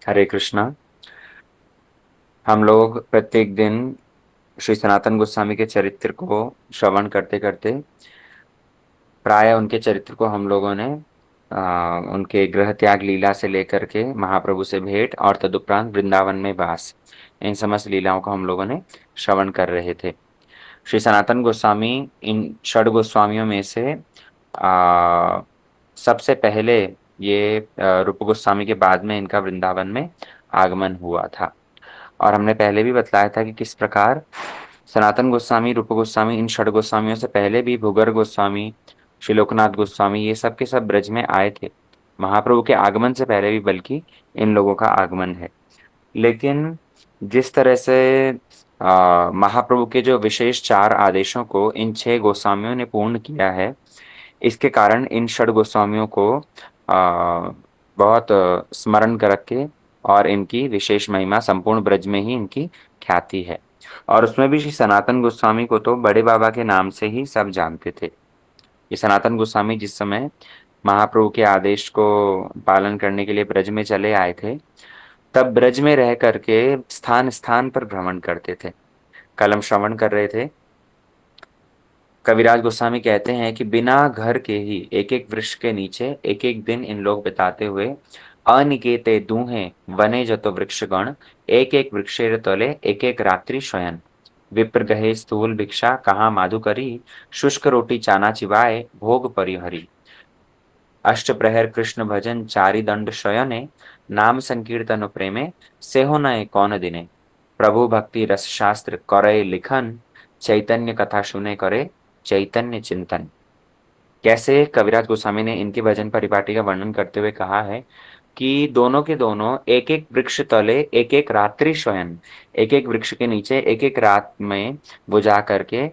हरे कृष्णा। हम लोग प्रत्येक दिन श्री सनातन गोस्वामी के चरित्र को श्रवण करते करते प्राय उनके चरित्र को हम लोगों ने उनके गृह त्याग लीला से लेकर के महाप्रभु से भेंट और तदुपरांत वृंदावन में वास, इन समस्त लीलाओं को हम लोगों ने श्रवण कर रहे थे। श्री सनातन गोस्वामी इन षड गोस्वामियों में से सबसे पहले ये रूप गोस्वामी के बाद में इनका वृंदावन में आगमन हुआ था। और हमने पहले भी बतलाया था कि किस प्रकार सनातन गोस्वामी, रूप गोस्वामी, इन षड गोस्वामियों से पहले भी भूगर गोस्वामी, श्री लोकनाथ गोस्वामी, ये सब के सब ब्रज में आए थे। महाप्रभु के आगमन से पहले भी बल्कि इन लोगों का आगमन है। लेकिन जिस तरह से महाप्रभु के जो विशेष चार आदेशों को इन छह गोस्वामियों ने पूर्ण किया है, इसके कारण इन षड गोस्वामियों को बहुत स्मरण कर रखे और इनकी विशेष महिमा संपूर्ण ब्रज में ही इनकी ख्याति है। और उसमें भी श्री सनातन गोस्वामी को तो बड़े बाबा के नाम से ही सब जानते थे। ये सनातन गोस्वामी जिस समय महाप्रभु के आदेश को पालन करने के लिए ब्रज में चले आए थे, तब ब्रज में रह करके स्थान स्थान पर भ्रमण करते थे। कल हम श्रवण कर रहे थे, कविराज गोस्वामी कहते हैं कि बिना घर के ही एक एक वृक्ष के नीचे एक एक दिन इन लोग बिताते हुए अनिकेते दूहे वने जतो वृक्षगण एक एक वृक्षेर तले एक एक रात्रि शयन विप्र गहे स्थूल भिक्षा कहाँ माधुकरी शुष्क रोटी चाना चिबाए भोग परिहरी अष्ट प्रहर कृष्ण भजन चारि दंड शयने नाम संकीर्तन प्रेमे सेहो नये कौन दिने प्रभु भक्ति रस शास्त्र करे लिखन चैतन्य कथा सुने करे चैतन्य चिंतन। कैसे कविराज गोस्वामी ने इनके भजन परिपाटी का वर्णन करते हुए कहा है कि दोनों के दोनों एक एक वृक्ष तले एक एक रात्रि शयन, एक एक वृक्ष के नीचे एक एक रात में वो जा करके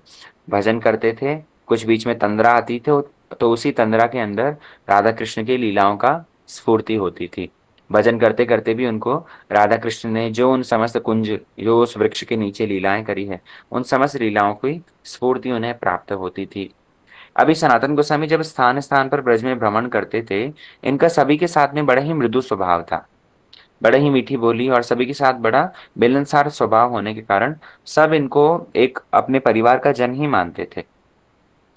भजन करते थे। कुछ बीच में तंद्रा आती थी, तो उसी तंद्रा के अंदर राधा कृष्ण की लीलाओं का स्फूर्ति होती थी। भजन करते करते भी उनको राधा कृष्ण ने जो उन समस्त कुंज, जो उस वृक्ष के नीचे लीलाएं करी है, उन समस्त लीलाओं की स्फूर्ति उन्हें प्राप्त होती थी। अभी सनातन गोस्वामी जब स्थान स्थान पर ब्रज में भ्रमण करते थे, इनका सभी के साथ में बड़ा ही मृदु स्वभाव था, बड़ा ही मीठी बोली और सभी के साथ बड़ा मिलनसार स्वभाव होने के कारण सब इनको एक अपने परिवार का जन ही मानते थे।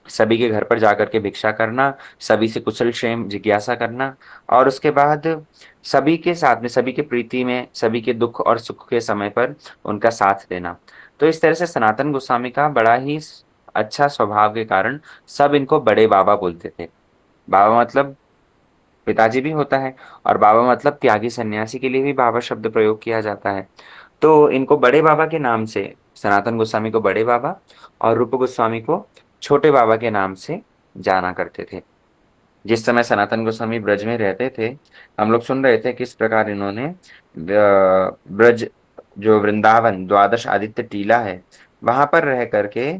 सभी के घर पर जाकर के भिक्षा करना, सभी से कुशल क्षेम जिज्ञासा करना और उसके बाद सभी के साथ में, सभी के प्रीति में, सभी के दुख और सुख के समय पर उनका साथ देना। तो इस तरह से सनातन गोस्वामी का बड़ा ही अच्छा स्वभाव के कारण सब इनको बड़े बाबा बोलते थे। बाबा मतलब पिताजी भी होता है, और बाबा मतलब त्यागी सन्यासी के लिए भी बाबा शब्द प्रयोग किया जाता है। तो इनको बड़े बाबा के नाम से, सनातन गोस्वामी को बड़े बाबा और रूप गोस्वामी को छोटे बाबा के नाम से जाना करते थे। जिस समय सनातन गोस्वामी ब्रज में रहते थे, हम लोग सुन रहे थे किस प्रकार इन्होंने ब्रज, जो वृंदावन द्वादश आदित्य टीला है, वहां पर रह करके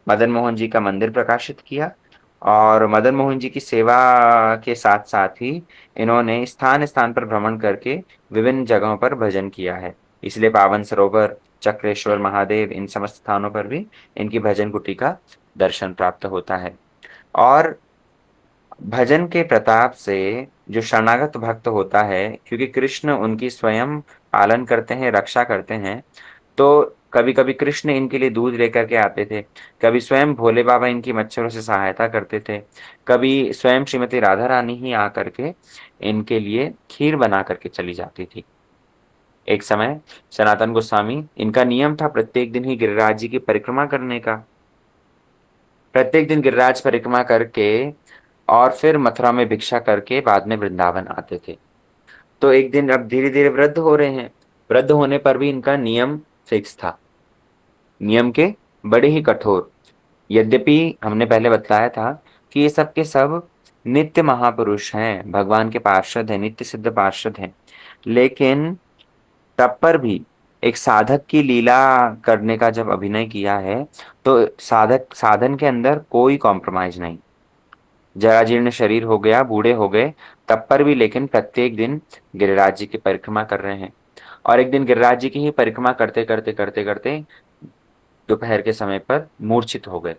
मदन मोहन जी का मंदिर प्रकाशित किया। और मदन मोहन जी की सेवा के साथ साथ ही इन्होंने स्थान स्थान पर भ्रमण करके विभिन्न जगहों पर भजन किया है। इसलिए पावन सरोवर, चक्रेश्वर महादेव, इन समस्त स्थानों पर भी इनकी भजन कुटी का दर्शन प्राप्त होता है। और भजन के प्रताप से जो शरणागत भक्त होता है, क्योंकि कृष्ण उनकी स्वयं पालन करते हैं, रक्षा करते हैं, तो कभी कभी कृष्ण इनके लिए दूध लेकर के आते थे, कभी स्वयं भोले बाबा इनकी मच्छरों से सहायता करते थे, कभी स्वयं श्रीमती राधा रानी ही आकर के इनके लिए खीर बना करके चली जाती थी। एक समय सनातन गोस्वामी, इनका नियम था प्रत्येक दिन ही गिरिराज जी की परिक्रमा करने का। प्रत्येक दिन गिरिराज परिक्रमा करके और फिर मथुरा में भिक्षा करके बाद में वृंदावन आते थे। तो एक दिन, अब धीरे धीरे वृद्ध हो रहे हैं, वृद्ध होने पर भी इनका नियम फिक्स था, नियम के बड़े ही कठोर। यद्यपि हमने पहले बताया था कि ये सब के सब नित्य महापुरुष हैं, भगवान के पार्षद हैं, नित्य सिद्ध पार्षद हैं, लेकिन तब पर भी एक साधक की लीला करने का जब अभिनय किया है, तो साधक साधन के अंदर कोई कॉम्प्रोमाइज नहीं। जरा जीर्ण शरीर हो गया, बूढ़े हो गए, तब पर भी लेकिन प्रत्येक दिन गिरिराज जी की परिक्रमा कर रहे हैं। और एक दिन गिरिराज जी की ही परिक्रमा करते करते करते करते दोपहर के समय पर मूर्छित हो गए।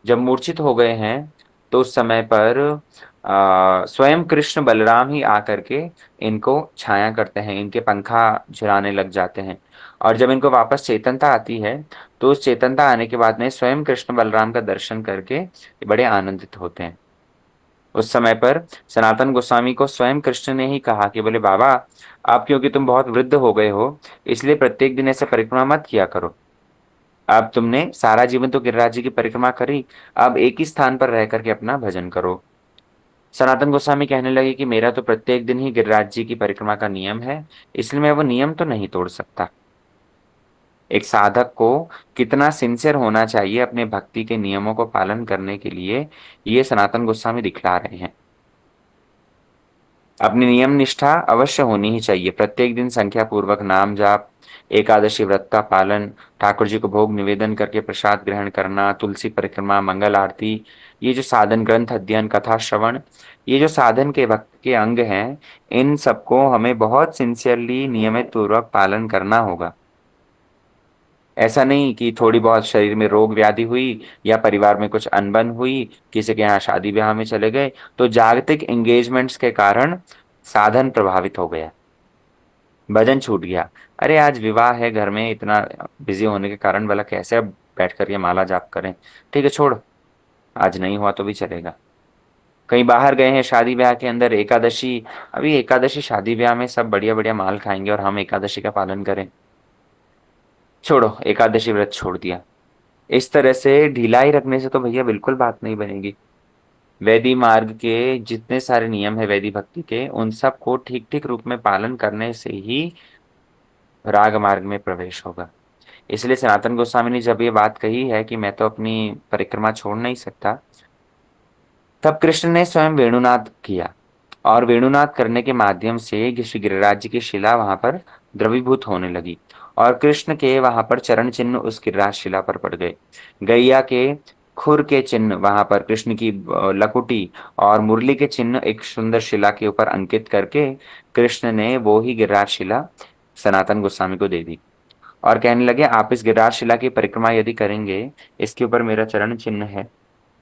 जब मूर्छित हो गए हैं, तो उस समय पर स्वयं कृष्ण बलराम ही आकर के इनको छाया करते हैं, इनके पंखा झुलाने लग जाते हैं। और जब इनको वापस चेतनता आती है, तो उस चेतनता आने के बाद में स्वयं कृष्ण बलराम का दर्शन करके बड़े आनंदित होते हैं। उस समय पर सनातन गोस्वामी को स्वयं कृष्ण ने ही कहा कि बोले बाबा, आप क्योंकि तुम बहुत वृद्ध हो गए हो, इसलिए प्रत्येक दिन ऐसे परिक्रमा मत किया करो। अब तुमने सारा जीवन तो गिरिराज जी की परिक्रमा करी, अब एक ही स्थान पर रह करके अपना भजन करो। सनातन गोस्वामी कहने लगे कि मेरा तो प्रत्येक दिन ही गिरिराज जी की परिक्रमा का नियम है, इसलिए मैं वो नियम तो नहीं तोड़ सकता। एक साधक को कितना सिंसियर होना चाहिए अपने भक्ति के नियमों को पालन करने के लिए, ये सनातन गोस्वामी दिखला रहे हैं। अपनी नियम निष्ठा अवश्य होनी ही चाहिए। प्रत्येक दिन संख्या पूर्वक नाम जाप, एकादशी व्रत का पालन, ठाकुर जी को भोग निवेदन करके प्रसाद ग्रहण करना, तुलसी परिक्रमा, मंगल आरती, ये जो साधन, ग्रंथ अध्ययन, कथा श्रवण, ये जो साधन के भक्त के अंग हैं, इन सबको हमें बहुत सिंसियरली नियमित पूर्वक पालन करना होगा। ऐसा नहीं कि थोड़ी बहुत शरीर में रोग व्याधि हुई या परिवार में कुछ अनबन हुई, किसी के यहाँ शादी ब्याह में चले गए, तो जागतिक एंगेजमेंट्स के कारण साधन प्रभावित हो गया, भजन छूट गया। अरे आज विवाह है घर में, इतना बिजी होने के कारण भला कैसे अब बैठ कर ये माला जाप करें। ठीक है छोड़, आज नहीं हुआ तो भी चलेगा। कहीं बाहर गए हैं शादी ब्याह के अंदर, एकादशी, अभी एकादशी शादी ब्याह में सब बढ़िया बढ़िया माल खाएंगे और हम एकादशी का पालन करें, छोड़ो, एकादशी व्रत छोड़ दिया। इस तरह से ढिलाई रखने से तो भैया बिल्कुल बात नहीं बनेगी। वैदिक मार्ग के जितने सारे नियम है वैदिक भक्ति के, उन सब को ठीक ठीक रूप में पालन करने से ही राग मार्ग में प्रवेश होगा। इसलिए सनातन गोस्वामी ने जब ये बात कही है कि मैं तो अपनी परिक्रमा छोड़ नहीं सकता, तब कृष्ण ने स्वयं वेणुनाद किया, और वेणुनाद करने के माध्यम से श्री गिरिराज जी की शिला वहां पर द्रवीभूत होने लगी, और कृष्ण के वहां पर चरण चिन्ह उस गिरिराज शिला पर पड़ गए। गैया के खुर के चिन्ह वहां पर, कृष्ण की लकुटी और मुरली के चिन्ह एक सुंदर शिला के ऊपर अंकित करके कृष्ण ने वो ही गिरिराज शिला सनातन गोस्वामी को दे दी, और कहने लगे आप इस गिरिराज शिला की परिक्रमा यदि करेंगे, इसके ऊपर मेरा चरण चिन्ह है,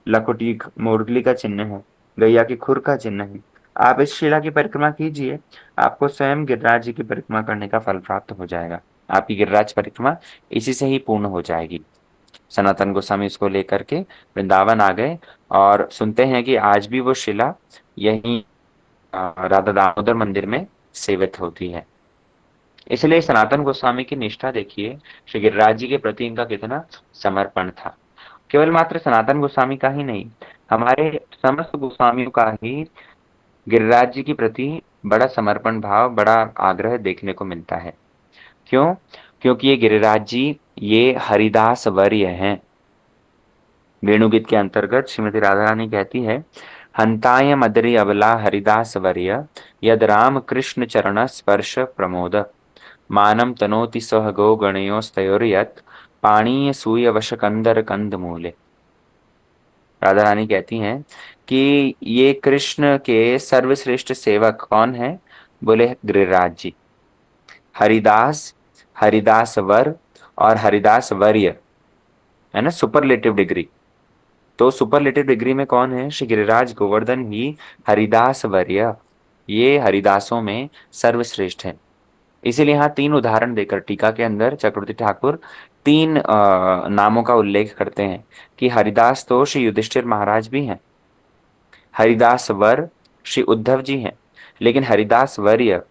लकुटी मुरली का चिन्ह है, गैया की खुर का चिन्ह है, आप इस शिला की परिक्रमा कीजिए, आपको स्वयं गिरिराज जी की परिक्रमा करने का फल प्राप्त हो जाएगा। आपकी गिरिराज परिक्रमा इसी से ही पूर्ण हो जाएगी। सनातन गोस्वामी इसको लेकर के वृंदावन आ गए, और सुनते हैं कि आज भी वो शिला यही राधा दामोदर मंदिर में सेवित होती है। इसलिए सनातन गोस्वामी की निष्ठा देखिए, श्री गिरिराज जी के प्रति इनका कितना समर्पण था। केवल मात्र सनातन गोस्वामी का ही नहीं, हमारे समस्त गोस्वामियों का ही गिरिराज जी के प्रति बड़ा समर्पण भाव, बड़ा आग्रह देखने को मिलता है। क्यों? क्योंकि ये गिरिराज जी ये हरिदास वर्य हैं। वेणुगीत के अंतर्गत श्रीमती राधा रानी कहती है, हंताय मदरी अबला हरिदास वर्य, यद राम कृष्ण चरण स्पर्श प्रमोद, मानम तनोति सह गो गणयोस्तयोर्यत्, पाणीय सूय वश कंदर कंद मूले। राधा रानी कहती हैं कि ये कृष्ण के सर्वश्रेष्ठ सेवक कौन है? बोले गिरिराज जी। हरिदास, हरिदास वर और हरिदास वर्य, है ना, सुपरलेटिव डिग्री। तो सुपरलेटिव डिग्री में कौन है? श्री गिरिराज गोवर्धन ही हरिदास वर्य, ये हरिदासों में सर्वश्रेष्ठ है। इसीलिए यहाँ तीन उदाहरण देकर टीका के अंदर चक्रवर्ती ठाकुर तीन नामों का उल्लेख करते हैं कि हरिदास तो श्री युधिष्ठिर महाराज भी हैं, हरिदास वर श्री उद्धव जी हैं, लेकिन हरिदास वर्य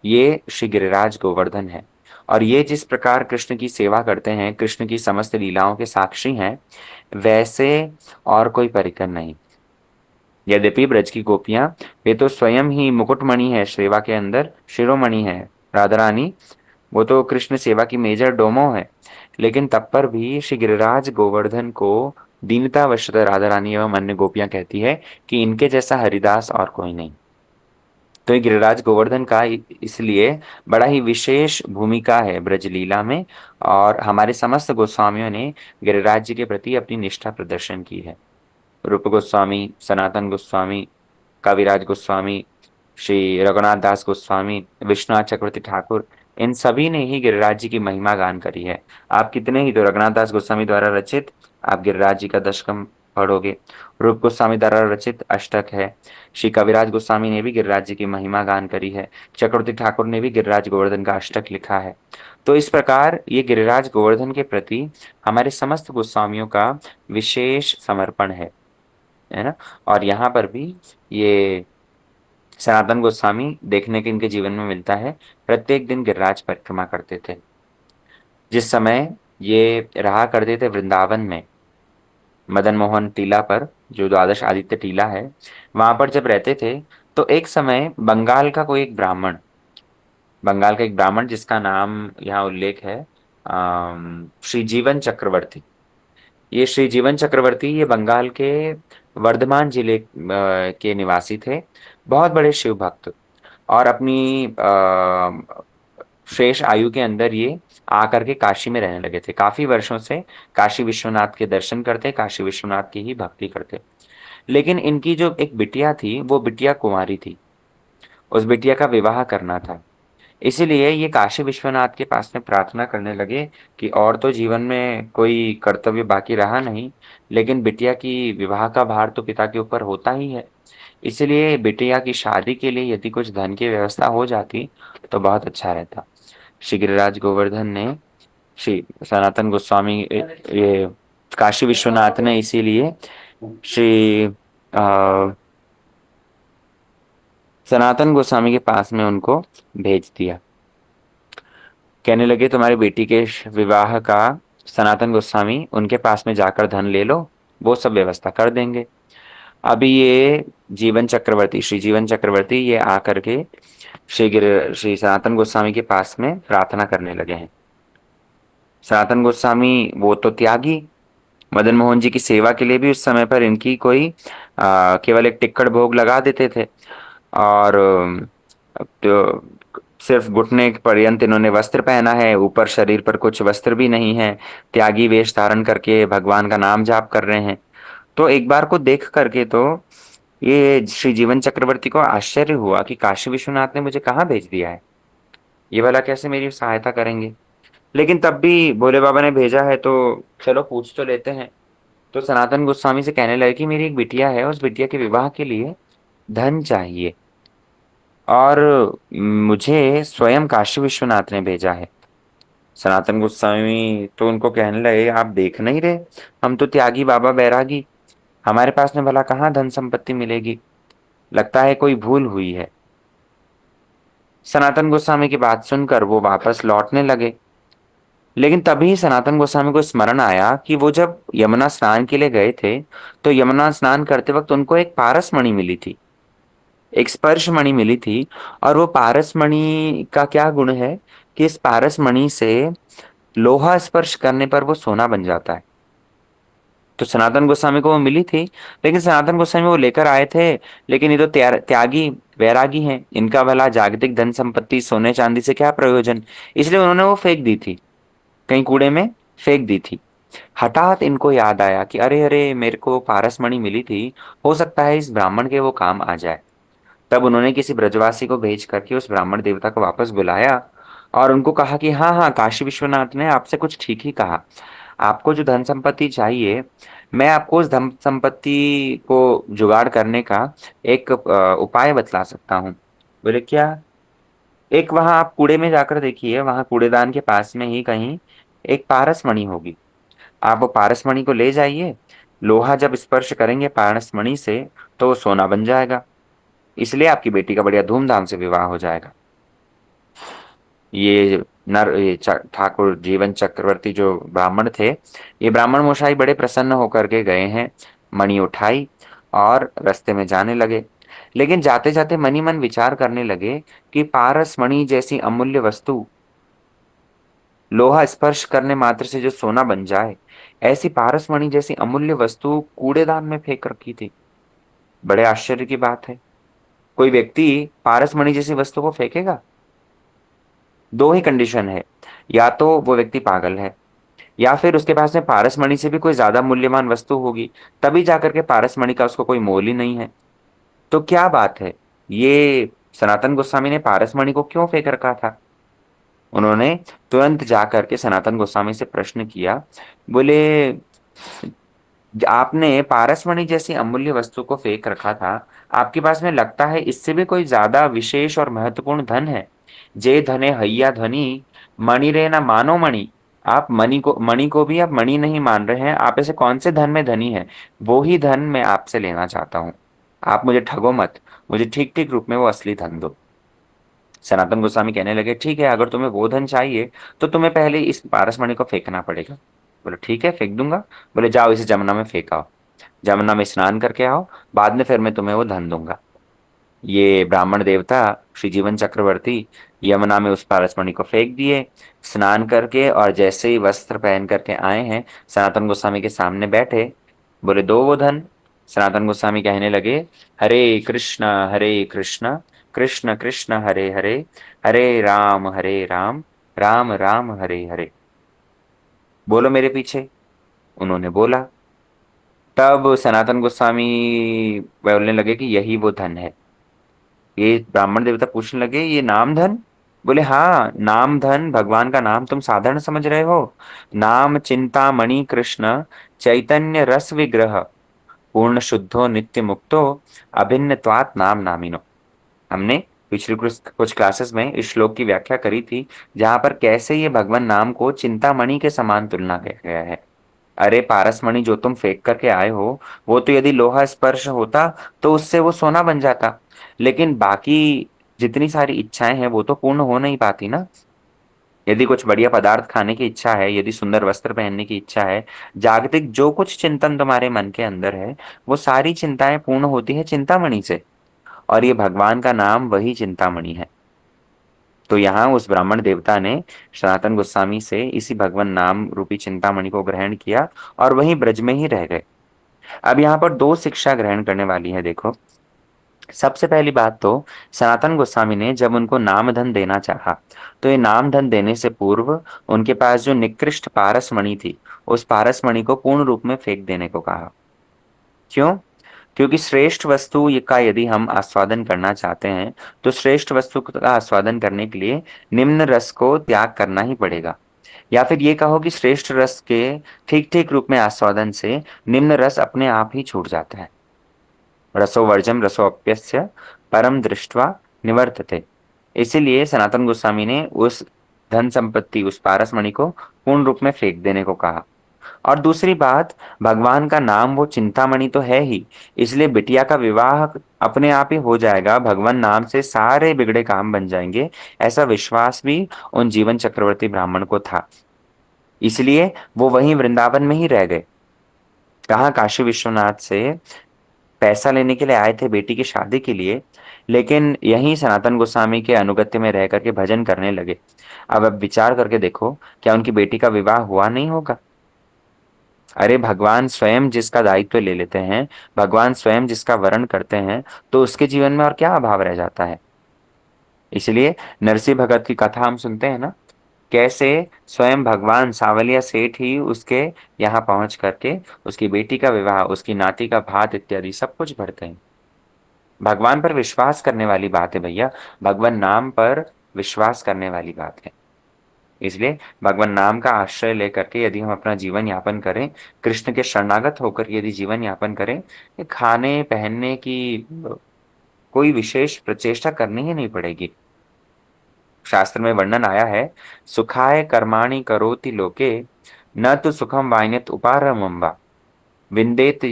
ये श्री गिरिराज गोवर्धन है। और ये जिस प्रकार कृष्ण की सेवा करते हैं, कृष्ण की समस्त लीलाओं के साक्षी हैं, वैसे और कोई परिकर नहीं। यद्यपि ब्रज की गोपियां, वे तो स्वयं ही मुकुटमणि है, सेवा के अंदर शिरोमणि है, राधा रानी वो तो कृष्ण सेवा की मेजर डोमो है, लेकिन तब पर भी श्री गिरिराज गोवर्धन को दीनतावश राधा रानी एवं अन्य गोपियां कहती है कि इनके जैसा हरिदास और कोई नहीं। तो ये गिरिराज गोवर्धन का इसलिए बड़ा ही विशेष भूमिका है ब्रज लीला में, और हमारे समस्त गोस्वामियों ने गिरिराज जी के प्रति अपनी निष्ठा प्रदर्शन की है। रूप गोस्वामी, सनातन गोस्वामी, कविराज गोस्वामी, श्री रघुनाथ दास गोस्वामी, विश्वनाथ चक्रवर्ती ठाकुर, इन सभी ने ही गिरिराज जी की महिमा गान करी है। आप कितने ही, तो रघुनाथ दास गोस्वामी द्वारा रचित आप गिरिराज जी का दशकम पढ़ोगे। रूप गोस्वामी द्वारा रचित अष्टक है। श्री कविराज गोस्वामी ने भी गिरिराज जी की महिमा गान करी है। चक्रवर्ती ठाकुर ने भी गिरिराज गोवर्धन का अष्टक लिखा है। तो इस प्रकार ये गिरिराज गोवर्धन के प्रति हमारे समस्त गोस्वामियों का विशेष समर्पण है ना। और यहाँ पर भी ये सनातन गोस्वामी देखने के इनके जीवन में मिलता है, प्रत्येक दिन गिरिराज परिक्रमा करते थे। जिस समय ये रहा करते थे वृंदावन में, मदन मोहन टीला पर, जो द्वादश आदित्य टीला है, वहां पर जब रहते थे, तो एक समय बंगाल का एक ब्राह्मण जिसका नाम यहाँ उल्लेख है श्री जीवन चक्रवर्ती। ये श्री जीवन चक्रवर्ती ये बंगाल के वर्धमान जिले के निवासी थे। बहुत बड़े शिव भक्त। और अपनी शेष आयु के अंदर ये आकर के काशी में रहने लगे थे। काफी वर्षों से काशी विश्वनाथ के दर्शन करते, काशी विश्वनाथ की ही भक्ति करते। लेकिन इनकी जो एक बिटिया थी, वो बिटिया कुंवारी थी। उस बिटिया का विवाह करना था। इसीलिए ये काशी विश्वनाथ के पास में प्रार्थना करने लगे कि और तो जीवन में कोई कर्तव्य बाकी रहा नहीं, लेकिन बिटिया की विवाह का भार तो पिता के ऊपर होता ही है। इसलिए बिटिया की शादी के लिए यदि कुछ धन की व्यवस्था हो जाती तो बहुत अच्छा रहता। श्री गिरिराज गोवर्धन ने, श्री सनातन गोस्वामी, ये काशी विश्वनाथ ने इसीलिए श्री सनातन गोस्वामी के पास में उनको भेज दिया। कहने लगे तुम्हारी बेटी के विवाह का सनातन गोस्वामी उनके पास में जाकर धन ले लो, वो सब व्यवस्था कर देंगे। अभी ये श्री जीवन चक्रवर्ती ये आकर के श्री सनातन गोस्वामी के पास में प्रार्थना करने लगे हैं। सनातन गोस्वामी वो तो त्यागी, मदन मोहन जी की सेवा के लिए भी उस समय पर इनकी कोई केवल एक टिक्कड़ भोग लगा देते थे। और तो सिर्फ घुटने पर्यंत इन्होंने वस्त्र पहना है, ऊपर शरीर पर कुछ वस्त्र भी नहीं है। त्यागी वेश धारण करके भगवान का नाम जाप कर रहे हैं। तो एक बार को देख करके तो ये श्री जीवन चक्रवर्ती को आश्चर्य हुआ कि काशी विश्वनाथ ने मुझे कहाँ भेज दिया है, ये भला कैसे मेरी सहायता करेंगे। लेकिन तब भी भोले बाबा ने भेजा है तो चलो पूछ तो लेते हैं। तो सनातन गोस्वामी से कहने लगे कि मेरी एक बिटिया है, उस बिटिया के विवाह के लिए धन चाहिए, और मुझे स्वयं काशी विश्वनाथ ने भेजा है। सनातन गोस्वामी तो उनको कहने लगे आप देख नहीं रहे, हम तो त्यागी बाबा बैरागी, हमारे पास में भला कहाँ धन संपत्ति मिलेगी, लगता है कोई भूल हुई है। सनातन गोस्वामी की बात सुनकर वो वापस लौटने लगे। लेकिन तभी सनातन गोस्वामी को स्मरण आया कि वो जब यमुना स्नान के लिए गए थे, तो यमुना स्नान करते वक्त उनको एक पारस मणि मिली थी, एक स्पर्श मणि मिली थी। और वो पारस मणि का क्या गुण है कि इस पारस मणि से लोहा स्पर्श करने पर वो सोना बन जाता है। तो सनातन गोस्वामी को वो मिली थी, लेकिन सनातन गोस्वामी वो लेकर आए थे। लेकिन ये तो त्यागी वैरागी हैं, इनका भला जागतिक धन संपत्ति सोने चांदी से क्या प्रयोजन, इसलिए उन्होंने वो फेंक दी थी, कहीं कूड़े में फेंक दी थी। हठात इनको याद आया कि अरे अरे मेरे को पारस मणि मिली थी, हो सकता है इस ब्राह्मण के वो काम आ जाए। तब उन्होंने किसी ब्रजवासी को भेज करके उस ब्राह्मण देवता को वापस बुलाया और उनको कहा कि हाँ हाँ, काशी विश्वनाथ ने आपसे कुछ ठीक ही कहा। आपको जो धन संपत्ति चाहिए, मैं आपको उस धन संपत्ति को जुगाड़ करने का एक उपाय बतला सकता हूँ। बोले क्या? एक वहां आप कूड़े में जाकर देखिए, वहां कूड़ेदान के पास में ही कहीं एक पारस मणि होगी। आप वो पारस मणि को ले जाइए, लोहा जब स्पर्श करेंगे पारस मणि से तो वो सोना बन जाएगा, इसलिए आपकी बेटी का बढ़िया धूमधाम से विवाह हो जाएगा। ये ठाकुर जीवन चक्रवर्ती जो ब्राह्मण थे, ये ब्राह्मण मोशाई बड़े प्रसन्न होकर के गए हैं, मणि उठाई और रास्ते में जाने लगे। लेकिन जाते जाते मनी मन विचार करने लगे कि पारस मणि जैसी अमूल्य वस्तु, लोहा स्पर्श करने मात्र से जो सोना बन जाए, ऐसी पारस मणि जैसी अमूल्य वस्तु कूड़ेदान में फेंक रखी थी। बड़े आश्चर्य की बात है, कोई व्यक्ति पारस मणि जैसी वस्तु को फेंकेगा? दो ही कंडीशन है, या तो वो व्यक्ति पागल है, या फिर उसके पास में पारस मणि से भी कोई ज्यादा मूल्यवान वस्तु होगी, तभी जाकर के पारस मणि का उसको कोई मोल ही नहीं है। तो क्या बात है, ये सनातन गोस्वामी ने पारस मणि को क्यों फेंक रखा था? उन्होंने तुरंत जाकर के सनातन गोस्वामी से प्रश्न किया। बोले आपने पारसमणि जैसी अमूल्य वस्तु को फेंक रखा था। आपके पास में लगता है इससे भी कोई ज्यादा विशेष और महत्वपूर्ण धन है। जे धने हैया धनी, मणि रे ना मानो मणि। आप मणि को भी आप मणि नहीं मान रहे हैं। आप ऐसे कौन से धन में धनी है? वो ही धन मैं आपसे लेना चाहता हूँ। आप मुझे ठगो मत। मुझे ठीक ठीक रूप में वो असली धन दो। सनातन गोस्वामी कहने लगे, ठीक है, अगर तुम्हें वो धन चाहिए तो तुम्हें पहले इस पारसमणि को फेंकना पड़ेगा। बोले ठीक है, फेंक दूंगा। बोले जाओ इसे जमुना में फेंक आओ। जमुना में स्नान करके आओ, बाद में फिर मैं तुम्हें वो धन दूंगा। ये ब्राह्मण देवता श्री जीवन चक्रवर्ती यमुना में उस पारसमणि को फेंक दिए स्नान करके, और जैसे ही वस्त्र पहन करके आए हैं, सनातन गोस्वामी के सामने बैठे। बोले दो वो धन। सनातन गोस्वामी कहने लगे, हरे कृष्णा कृष्ण कृष्ण हरे हरे, हरे राम राम हरे हरे। बोलो मेरे पीछे। उन्होंने बोला। तब सनातन गोस्वामी बोलने लगे कि यही वो धन है। ये ब्राह्मण देवता पूछने लगे, ये नाम धन? बोले हाँ, नाम धन, भगवान का नाम तुम साधारण समझ रहे हो। नाम चिंता मणि कृष्ण, चैतन्य रस विग्रह, पूर्ण शुद्धो नित्य मुक्तो, अभिन्नत्वात् नाम नामिनो। हमने पिछली कुछ क्लासेस में इस श्लोक की व्याख्या करी थी, जहां पर कैसे ये भगवान नाम को चिंतामणि के समान तुलना किया गया है। अरे पारसमणि जो तुम फेंक करके आए हो, वो तो यदि लोहा स्पर्श होता तो उससे वो सोना बन जाता। लेकिन बाकी जितनी सारी इच्छाएं हैं वो तो पूर्ण हो नहीं पाती ना। यदि कुछ बढ़िया पदार्थ खाने की इच्छा है, यदि सुंदर वस्त्र पहनने की इच्छा है, जागतिक जो कुछ चिंतन तुम्हारे मन के अंदर है, वो सारी चिंताएं पूर्ण होती है चिंतामणि से। और ये भगवान का नाम वही चिंतामणि है। तो यहाँ उस ब्राह्मण देवता ने सनातन गोस्वामी से इसी भगवान नाम रूपी चिंतामणि को ग्रहण किया, और वहीं ब्रज में ही रह गए। अब यहाँ पर दो शिक्षा ग्रहण करने वाली है, देखो। सबसे पहली बात तो, सनातन गोस्वामी ने जब उनको नाम धन देना चाहा, तो ये नाम धन देने से पूर्व उनके पास जो निकृष्ट पारसमणि थी, उस पारसमणि को पूर्ण रूप में फेंक देने को कहा। क्यों? क्योंकि श्रेष्ठ वस्तु का यदि हम आस्वादन करना चाहते हैं, तो श्रेष्ठ वस्तु का आस्वादन करने के लिए निम्न रस को त्याग करना ही पड़ेगा। या फिर ये कहो कि श्रेष्ठ रस के ठीक ठीक रूप में आस्वादन से निम्न रस अपने आप ही छूट जाता है। रसो वर्जम रसोप्यस्य परम दृष्टवा निवर्तते। इसीलिए सनातन गोस्वामी ने उस धन संपत्ति, उस पारसमणि को पूर्ण रूप में फेंक देने को कहा। और दूसरी बात, भगवान का नाम वो चिंतामणि तो है ही, इसलिए बिटिया का विवाह अपने आप ही हो जाएगा, भगवान नाम से सारे बिगड़े काम बन जाएंगे, ऐसा विश्वास भी उन जीवन चक्रवर्ती ब्राह्मण को था। इसलिए वो वहीं वृंदावन में ही रह गए। कहाँ काशी विश्वनाथ से पैसा लेने के लिए आए थे बेटी की शादी के लिए, लेकिन यहीं सनातन गोस्वामी के अनुगत्य में रह करके भजन करने लगे। अब विचार करके देखो, क्या उनकी बेटी का विवाह हुआ नहीं होगा? अरे भगवान स्वयं जिसका दायित्व ले लेते हैं, भगवान स्वयं जिसका वरण करते हैं, तो उसके जीवन में और क्या अभाव रह जाता है। इसलिए नरसिंह भगत की कथा हम सुनते हैं ना, कैसे स्वयं भगवान सावलिया सेठ ही उसके यहाँ पहुंच करके उसकी बेटी का विवाह, उसकी नाती का भात इत्यादि सब कुछ भरते हैं। भगवान पर विश्वास करने वाली बात है भैया। भगवान नाम पर विश्वास करने वाली बात है। इसलिए भगवान नाम का आश्रय लेकर के यदि हम अपना जीवन यापन करें, कृष्ण के शरणागत होकर यदि जीवन यापन करें, ये खाने पहनने की कोई विशेष प्रचेष्टा करनी ही नहीं पड़ेगी। शास्त्र में वर्णन आया है, सुखाय कर्माणि करोति लोके, न तो सुखम वाइनेत उपारमम्बा, विंदेत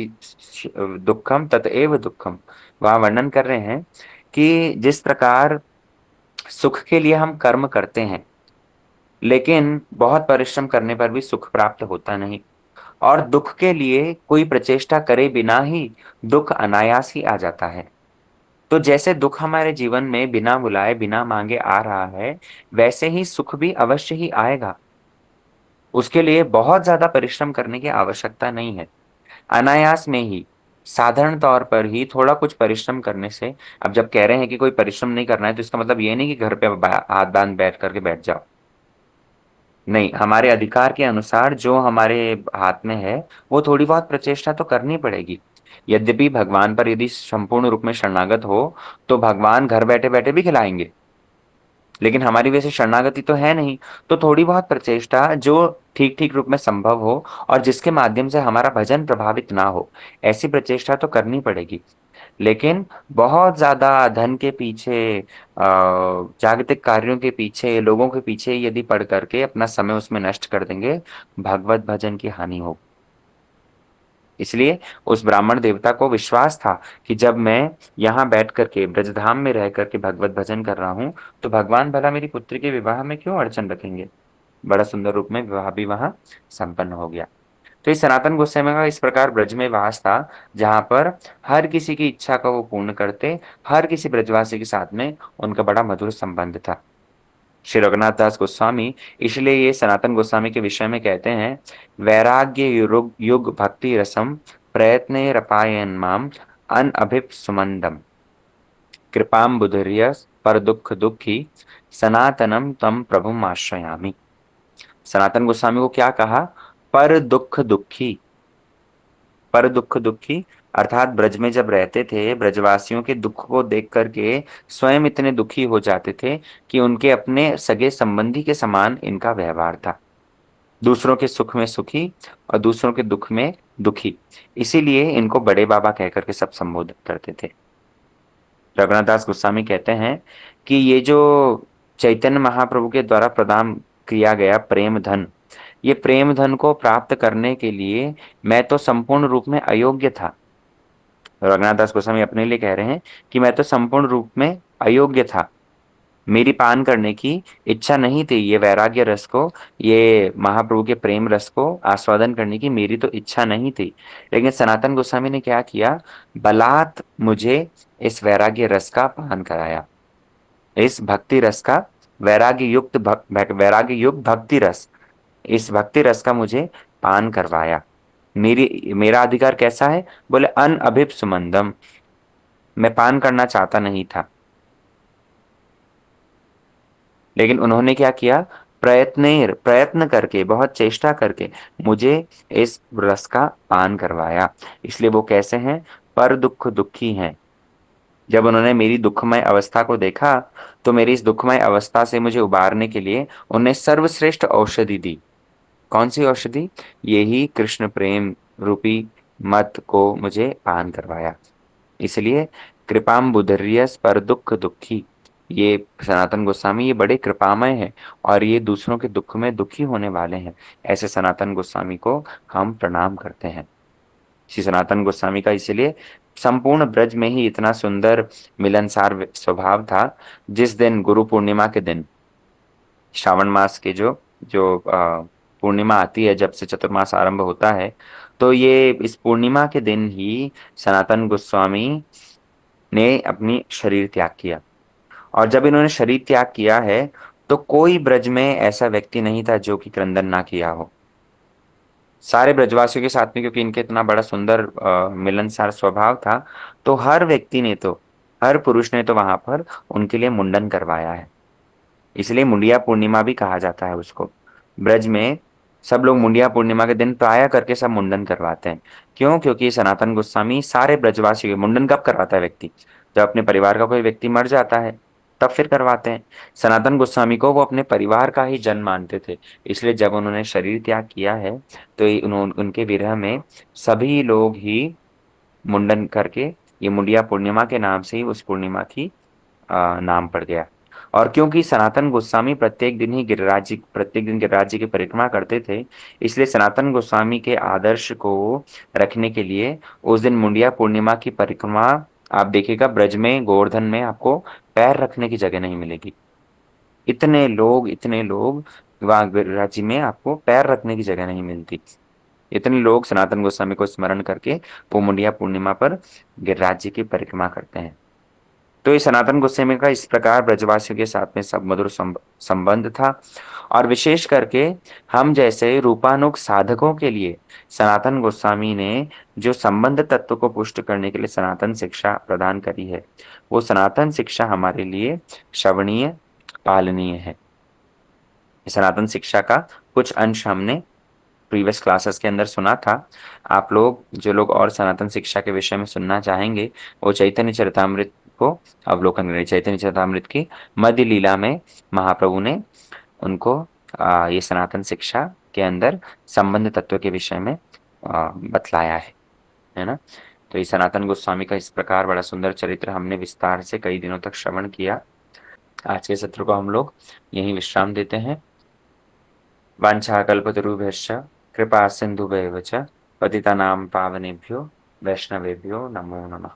दुखम ततएव दुखम। वहां वर्णन कर रहे हैं कि जिस प्रकार सुख के लिए हम कर्म करते हैं, लेकिन बहुत परिश्रम करने पर भी सुख प्राप्त होता नहीं, और दुख के लिए कोई प्रचेष्टा करे बिना ही दुख अनायास ही आ जाता है। तो जैसे दुख हमारे जीवन में बिना बुलाए बिना मांगे आ रहा है, वैसे ही सुख भी अवश्य ही आएगा। उसके लिए बहुत ज्यादा परिश्रम करने की आवश्यकता नहीं है। अनायास में ही, साधारण तौर पर ही थोड़ा कुछ परिश्रम करने से। अब जब कह रहे हैं कि कोई परिश्रम नहीं करना है, तो इसका मतलब ये नहीं कि घर पे हाथ बांध बैठ करके बैठ जाओ। नहीं, हमारे अधिकार के अनुसार जो हमारे हाथ में है, वो थोड़ी बहुत प्रचेष्टा तो करनी पड़ेगी। यद्यपि भगवान पर यदि संपूर्ण रूप में शरणागत हो, तो भगवान घर बैठे बैठे भी खिलाएंगे। लेकिन हमारी वैसे शरणागति तो है नहीं। तो थोड़ी बहुत प्रचेष्टा जो ठीक ठीक रूप में संभव हो और जिसके माध्यम से हमारा भजन प्रभावित ना हो, ऐसी प्रचेष्टा तो करनी पड़ेगी। लेकिन बहुत ज्यादा धन के पीछे, जागतिक कार्यों के पीछे, लोगों के पीछे यदि पड़ करके अपना समय उसमें नष्ट कर देंगे, भगवत भजन की हानि हो। इसलिए उस ब्राह्मण देवता को विश्वास था कि जब मैं यहाँ बैठ करके ब्रजधाम में रह करके भगवत भजन कर रहा हूँ, तो भगवान भला मेरी पुत्री के विवाह में क्यों अड़चन रखेंगे। बड़ा सुंदर रूप में विवाह भी वहां संपन्न हो गया। तो इस सनातन गोस्वामी का इस प्रकार ब्रज में वास था, जहां पर हर किसी की इच्छा का वो पूर्ण करते, हर किसी ब्रजवासी के साथ में उनका बड़ा मधुर संबंध था। श्री रघुनाथ दास गोस्वामी इसलिए ये सनातन गोस्वामी के विषय में कहते हैं, वैराग्य युग युग भक्ति रसम प्रयत्ने रपायन माम अन अभिप सुमंदम कृपाम बुधर्य पर दुख दुखी सनातनम तम प्रभुम आश्रयामि। सनातन गोस्वामी को क्या कहा? पर दुख दुखी। पर दुख दुखी अर्थात ब्रज में जब रहते थे, ब्रजवासियों के दुख को देख करके स्वयं इतने दुखी हो जाते थे कि उनके अपने सगे संबंधी के समान इनका व्यवहार था। दूसरों के सुख में सुखी और दूसरों के दुख में दुखी, इसीलिए इनको बड़े बाबा कह करके सब संबोधित करते थे। रघुनाथ दास गोस्वामी कहते हैं कि ये जो चैतन्य महाप्रभु के द्वारा प्रदान किया गया प्रेम धन, ये प्रेम धन को प्राप्त करने के लिए मैं तो संपूर्ण रूप में अयोग्य था। रघुनाथ दास गोस्वामी अपने लिए कह रहे हैं कि मैं तो संपूर्ण रूप में अयोग्य था। मेरी पान करने की इच्छा नहीं थी, ये वैराग्य रस को, ये महाप्रभु के प्रेम रस को आस्वादन करने की मेरी तो इच्छा नहीं थी। लेकिन सनातन गोस्वामी ने क्या किया? बलात् मुझे इस वैराग्य रस का पान कराया। इस भक्ति रस का, वैराग्य युक्त वैराग्य युक्त भक्ति रस, इस भक्ति रस का मुझे पान करवाया। मेरा अधिकार कैसा है? बोले अन अभिप सुमंदम, मैं पान करना चाहता नहीं था, लेकिन उन्होंने क्या किया? प्रयत्न करके, बहुत चेष्टा करके मुझे इस रस का पान करवाया। इसलिए वो कैसे हैं? पर दुख दुखी हैं। जब उन्होंने मेरी दुखमय अवस्था को देखा, तो मेरी इस दुखमय अवस्था से मुझे उबारने के लिए उन्हें सर्वश्रेष्ठ औषधि दी। कौन सी औषधि? यही कृष्ण प्रेम रूपी मत को मुझे पान करवाया। इसलिए कृपाम्बुधर्यस पर दुख दुखी, ये सनातन गोस्वामी ये बड़े कृपामय हैं और ये दूसरों के दुख में दुखी होने वाले हैं। ऐसे सनातन गोस्वामी को हम प्रणाम करते हैं। श्री सनातन गोस्वामी का इसलिए संपूर्ण ब्रज में ही इतना सुंदर मिलनसार स्वभाव था। जिस दिन गुरु पूर्णिमा के दिन, श्रावण मास के जो जो पूर्णिमा आती है, जब से चतुर्मास आरंभ होता है, तो ये इस पूर्णिमा के दिन ही सनातन गोस्वामी ने अपनी शरीर त्याग किया। और जब इन्होंने शरीर त्याग किया है, तो कोई ब्रज में ऐसा व्यक्ति नहीं था जो कि क्रंदन ना किया हो। सारे ब्रजवासियों के साथ में, क्योंकि इनके इतना बड़ा सुंदर मिलनसार स्वभाव था, तो हर व्यक्ति ने तो, हर पुरुष ने तो वहां पर उनके लिए मुंडन करवाया है। इसलिए मुंडिया पूर्णिमा भी कहा जाता है उसको। ब्रज में सब लोग मुंडिया पूर्णिमा के दिन प्राय करके सब मुंडन करवाते हैं। क्यों? क्योंकि सनातन गोस्वामी सारे ब्रजवासी के मुंडन कब करवाता है व्यक्ति? जब अपने परिवार का कोई व्यक्ति मर जाता है, तब फिर करवाते हैं। सनातन गोस्वामी को वो अपने परिवार का ही जन मानते थे। इसलिए जब उन्होंने शरीर त्याग किया है, तो उनके विरह में सभी लोग ही मुंडन करके, ये मुंडिया पूर्णिमा के नाम से ही उस पूर्णिमा की नाम पड़ गया। और क्योंकि सनातन गोस्वामी प्रत्येक दिन गिरिराज जी की परिक्रमा करते थे, इसलिए सनातन गोस्वामी के आदर्श को रखने के लिए उस दिन मुंडिया पूर्णिमा की परिक्रमा, आप देखिएगा ब्रज में गोवर्धन में आपको पैर रखने की जगह नहीं मिलेगी। इतने लोग वहां गिरिराज जी में आपको पैर रखने की जगह नहीं मिलती। इतने लोग सनातन गोस्वामी को स्मरण करके वो मुंडिया पूर्णिमा पर गिरिराज जी की परिक्रमा करते हैं। तो ये सनातन गोस्वामी का इस प्रकार ब्रजवासियों के साथ में सब मधुर संबंध था। और विशेष करके हम जैसे रूपानुग साधकों के लिए सनातन गोस्वामी ने जो संबंध तत्व को पुष्ट करने के लिए सनातन शिक्षा प्रदान करी है, वो सनातन शिक्षा हमारे लिए श्रवणीय, पालनीय है। सनातन शिक्षा का कुछ अंश हमने प्रीवियस क्लासेस के अंदर सुना था। आप लोग जो लोग और सनातन शिक्षा के विषय में सुनना चाहेंगे, वो चैतन्य चरितामृत को अवलोकन करें। चैतन्य चरितामृत की मध्य लीला में महाप्रभु ने उनको ये सनातन शिक्षा के अंदर संबंध तत्व के विषय में बतलाया है ना। तो ये सनातन गोस्वामी का इस प्रकार बड़ा सुंदर चरित्र हमने विस्तार से कई दिनों तक श्रवण किया। आज के सत्र को हम लोग यहीं विश्राम देते हैं। वाञ्छाकल्पतरुभ्यश्च कृपा सिन्धुभ्येव च पतितानां पावनेभ्यो वैष्णवेभ्यो नमो नमः।